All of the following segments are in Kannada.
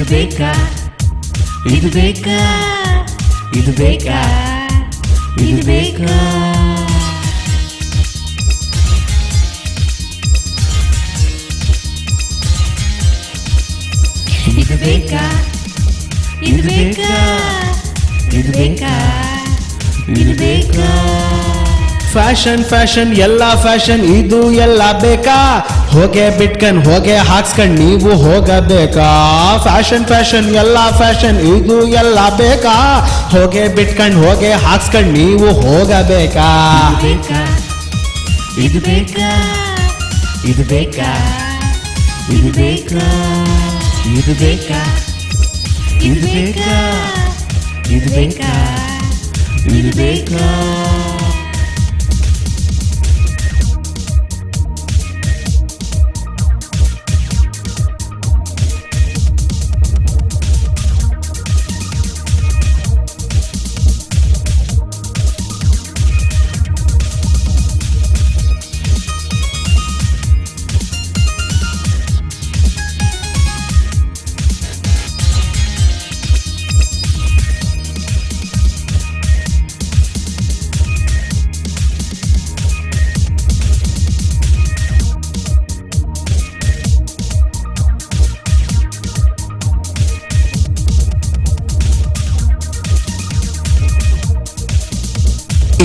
ಬೇಕಾ ಇದು ಬೇಕಾ ಇದು ಬೇಕಾ ಇದು ಬೇಕಾ ಇದು ಬೇಕಾ ಇದು ಬೇಕಾ ಇದು ಬೇಕಾ ಇದು ಬೇಕಾ ಫ್ಯಾಷನ್ ಫ್ಯಾಷನ್ ಎಲ್ಲ ಫ್ಯಾಷನ್ ಇದು ಎಲ್ಲ ಬೇಕಾ ಹೋಗೆ ಬಿಟ್ಕಂಡ್ ಹೋಗೆ ಹಾಕ್ಸ್ಕಂಡ್ ನೀವು ಹೋಗಬೇಕಾ ಫ್ಯಾಷನ್ ಫ್ಯಾಷನ್ ಎಲ್ಲ ಫ್ಯಾಷನ್ ಇದು ಎಲ್ಲ ಬೇಕಾ ಹೋಗೆ ಬಿಟ್ಕಂಡ್ ಹೋಗೆ ಹಾಕ್ಸ್ಕಂಡ್ ನೀವು ಹೋಗಬೇಕಾ ಇದು ಬೇಕಾ ಇದು ಬೇಕಾ ಇದು ಬೇಕಾ ಇದು ಬೇಕಾ ಇದು ಬೇಕಾ ಇದು ಬೇಕಾ ಇದು ಬೇಕಾ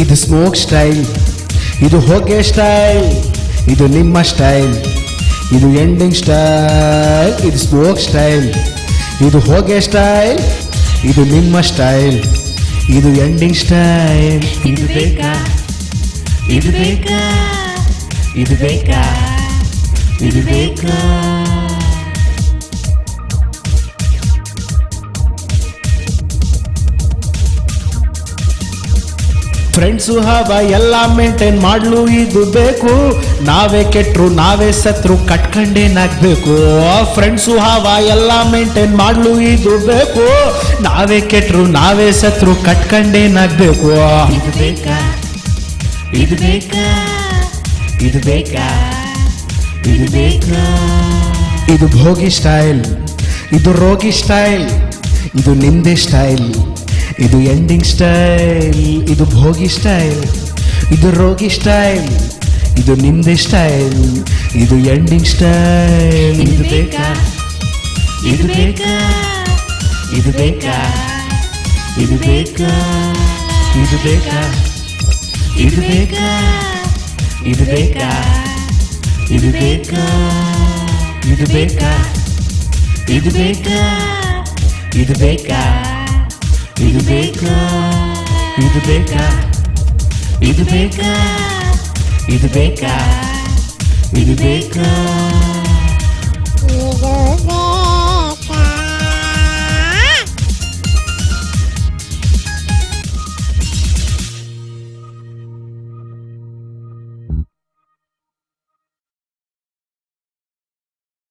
ಇದು ಸ್ಮೋಕ್ ಸ್ಟೈಲ್ ಇದು ಹೋಗೆ ಸ್ಟೈಲ್ ಇದು ನಿಮ್ಮ ಸ್ಟೈಲ್ ಇದು ಎಂಡಿಂಗ್ ಸ್ಟೈಲ್ ಇದು ಸ್ಮೋಕ್ ಸ್ಟೈಲ್ ಇದು ಹೋಗೆ ಸ್ಟೈಲ್ ಇದು ನಿಮ್ಮ ಸ್ಟೈಲ್ ಇದು ಎಂಡಿಂಗ್ ಸ್ಟೈಲ್ ಇದು ಬೇಕಾ ಇದು ಬೇಕಾ ಇದು ಬೇಕಾ ಇದು ಬೇಕಾ ಫ್ರೆಂಡ್ಸು ಹಾವ ಎಲ್ಲ ಮೇಂಟೈನ್ ಮಾಡ್ಲು ಇದು ಬೇಕು ನಾವೇ ಕೆಟ್ರು ನಾವೇ ಸತ್ರು ಕಟ್ಕೊಂಡೇನಾಗ್ಬೇಕು ಫ್ರೆಂಡ್ಸು ಹಾವ ಎಲ್ಲ ಮೇಂಟೈನ್ ಮಾಡ್ಲು ಇದು ಬೇಕು ನಾವೇ ಕೆಟ್ರು ನಾವೇ ಸತ್ರು ಕಟ್ಕೊಂಡೇನಾಗ್ಬೇಕು ಇದು ಬೇಕಾ ಇದು ಬೇಕಾ ಇದು ಬೇಕಾ ಇದು ಬೇಕಾ ಇದು ಭೋಗಿ ಸ್ಟೈಲ್ ಇದು ರೋಗಿ ಸ್ಟೈಲ್ ಇದು ನಿಂದೆ ಸ್ಟೈಲ್ ಇದು ಎಂಡಿಂಗ್ ಸ್ಟೈಲ್ ಇದು ಭೋಗಿ ಸ್ಟೈಲ್ ಇದು ರೋಗಿ ಸ್ಟೈಲ್ ಇದು ನಿಂದೆ ಸ್ಟೈಲ್ ಇದು ಎಂಡಿಂಗ್ ಸ್ಟೈಲ್ ಇದು ಬೇಕಾ ಇದು ಬೇಕಾ ಇದು ಬೇಕಾ ಇದು ಬೇಕಾ ಇದು ಬೇಕಾ ಇದು ಬೇಕಾ ಇದು ಬೇಕಾ ಇದು ಬೇಕಾ ಇದು ಬೇಕಾ ಇದು ಬೇಕಾ ಇದು ಬೇಕಾ ಇದು ಬೇಕಾ ಇದು ಬೇಕಾ ಇದು ಬೇಕಾ ಇದು ಬೇಕಾ ಇದು ಬೇಕಾ ಇದು ಬೇಕಾ